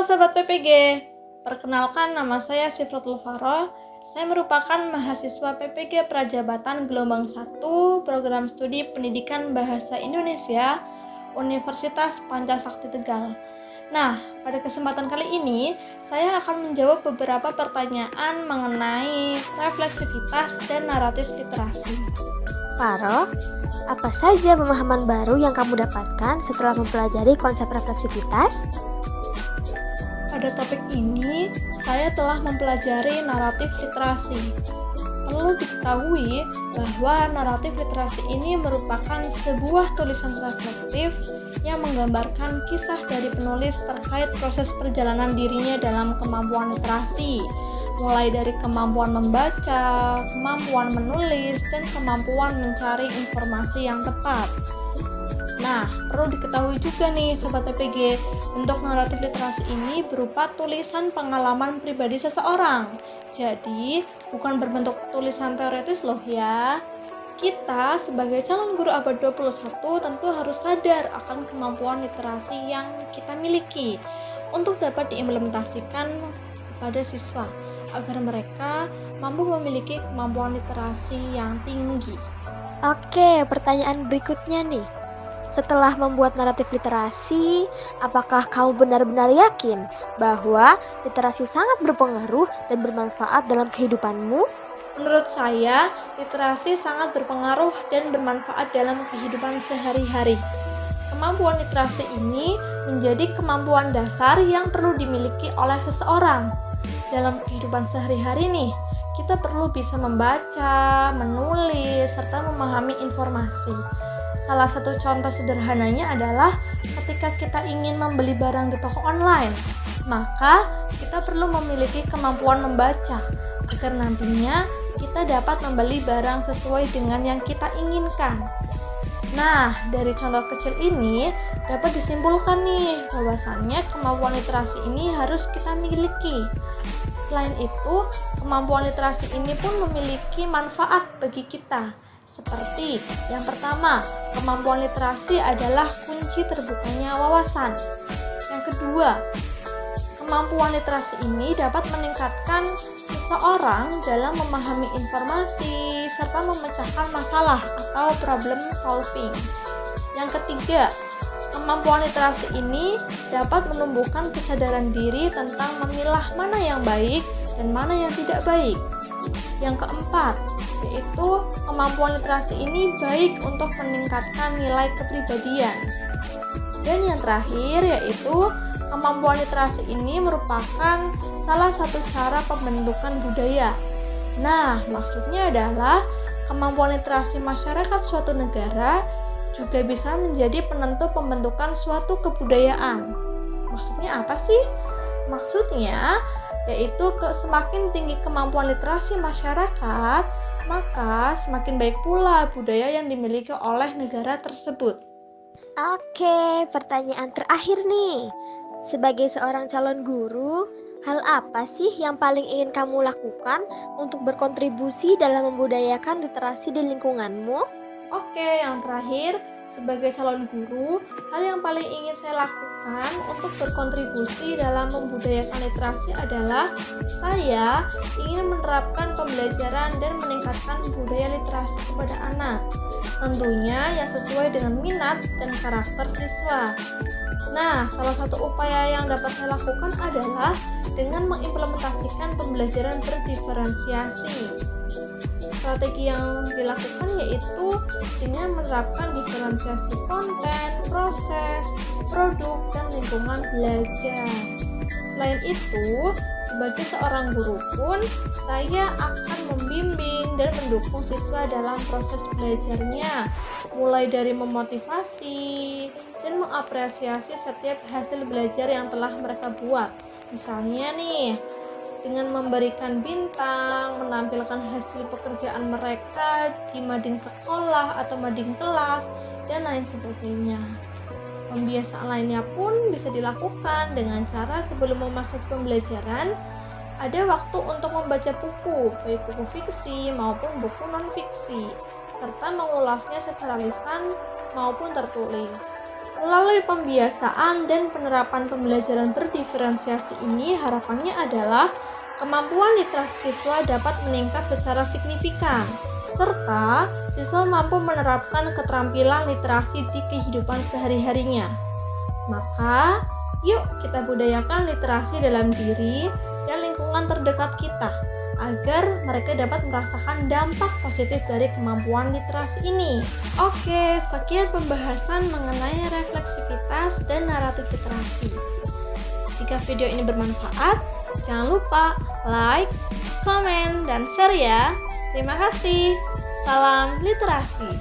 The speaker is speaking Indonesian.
Sobat PPG, perkenalkan nama saya Sifratul Faroh. Saya merupakan mahasiswa PPG Prajabatan Gelombang 1 Program Studi Pendidikan Bahasa Indonesia Universitas Pancasakti Tegal. Nah, pada kesempatan kali ini, saya akan menjawab beberapa pertanyaan mengenai refleksivitas dan naratif literasi. Faro, apa saja pemahaman baru yang kamu dapatkan setelah mempelajari konsep refleksivitas? Pada topik ini, saya telah mempelajari naratif literasi. Perlu diketahui bahwa naratif literasi ini merupakan sebuah tulisan reflektif yang menggambarkan kisah dari penulis terkait proses perjalanan dirinya dalam kemampuan literasi, mulai dari kemampuan membaca, kemampuan menulis, dan kemampuan mencari informasi yang tepat. Nah, perlu diketahui juga nih Sobat PPG, bentuk naratif literasi ini berupa tulisan pengalaman pribadi seseorang. Jadi, bukan berbentuk tulisan teoritis loh ya. Kita sebagai calon guru abad 21 tentu harus sadar akan kemampuan literasi yang kita miliki untuk dapat diimplementasikan kepada siswa agar mereka mampu memiliki kemampuan literasi yang tinggi. Oke, pertanyaan berikutnya nih. Setelah membuat naratif literasi, apakah kamu benar-benar yakin bahwa literasi sangat berpengaruh dan bermanfaat dalam kehidupanmu? Menurut saya, literasi sangat berpengaruh dan bermanfaat dalam kehidupan sehari-hari. Kemampuan literasi ini menjadi kemampuan dasar yang perlu dimiliki oleh seseorang. Dalam kehidupan sehari-hari nih, kita perlu bisa membaca, menulis, serta memahami informasi. Salah satu contoh sederhananya adalah ketika kita ingin membeli barang di toko online, maka kita perlu memiliki kemampuan membaca agar nantinya kita dapat membeli barang sesuai dengan yang kita inginkan. Nah, dari contoh kecil ini dapat disimpulkan nih bahwasannya kemampuan literasi ini harus kita miliki. Selain itu, kemampuan literasi ini pun memiliki manfaat bagi kita. Seperti yang pertama, kemampuan literasi adalah kunci terbukanya wawasan. Yang kedua, kemampuan literasi ini dapat meningkatkan seseorang dalam memahami informasi serta memecahkan masalah atau problem solving. Yang ketiga, kemampuan literasi ini dapat menumbuhkan kesadaran diri tentang memilah mana yang baik dan mana yang tidak baik. Yang keempat, yaitu kemampuan literasi ini baik untuk meningkatkan nilai kepribadian. Dan yang terakhir, yaitu kemampuan literasi ini merupakan salah satu cara pembentukan budaya. Nah, maksudnya adalah kemampuan literasi masyarakat suatu negara juga bisa menjadi penentu pembentukan suatu kebudayaan. Maksudnya apa sih? Maksudnya yaitu semakin tinggi kemampuan literasi masyarakat, maka semakin baik pula budaya yang dimiliki oleh negara tersebut. Oke, pertanyaan terakhir nih. Sebagai seorang calon guru, hal apa sih yang paling ingin kamu lakukan untuk berkontribusi dalam membudayakan literasi di lingkunganmu? Oke, yang terakhir, sebagai calon guru, hal yang paling ingin saya lakukan untuk berkontribusi dalam membudayakan literasi adalah saya ingin menerapkan pembelajaran dan meningkatkan budaya literasi kepada anak. Tentunya yang sesuai dengan minat dan karakter siswa. Nah, salah satu upaya yang dapat saya lakukan adalah dengan mengimplementasikan pembelajaran berdiferensiasi. Strategi yang dilakukan yaitu dengan menerapkan diferensiasi konten, proses, produk, dan lingkungan belajar. Selain itu, sebagai seorang guru pun, saya akan membimbing dan mendukung siswa dalam proses belajarnya, mulai dari memotivasi dan mengapresiasi setiap hasil belajar yang telah mereka buat. Misalnya nih, dengan memberikan bintang, menampilkan hasil pekerjaan mereka di mading sekolah atau mading kelas, dan lain sebagainya. Pembiasaan lainnya pun bisa dilakukan dengan cara sebelum memasuki pembelajaran, ada waktu untuk membaca buku, baik buku fiksi maupun buku non-fiksi, serta mengulasnya secara lisan maupun tertulis. Melalui pembiasaan dan penerapan pembelajaran berdiferensiasi ini, harapannya adalah kemampuan literasi siswa dapat meningkat secara signifikan, serta siswa mampu menerapkan keterampilan literasi di kehidupan sehari-harinya. Maka, yuk kita budayakan literasi dalam diri dan lingkungan terdekat kita, agar mereka dapat merasakan dampak positif dari kemampuan literasi ini. Oke, sekian pembahasan mengenai refleksivitas dan naratif literasi. Jika video ini bermanfaat, jangan lupa like, komen, dan share ya. Terima kasih. Salam literasi.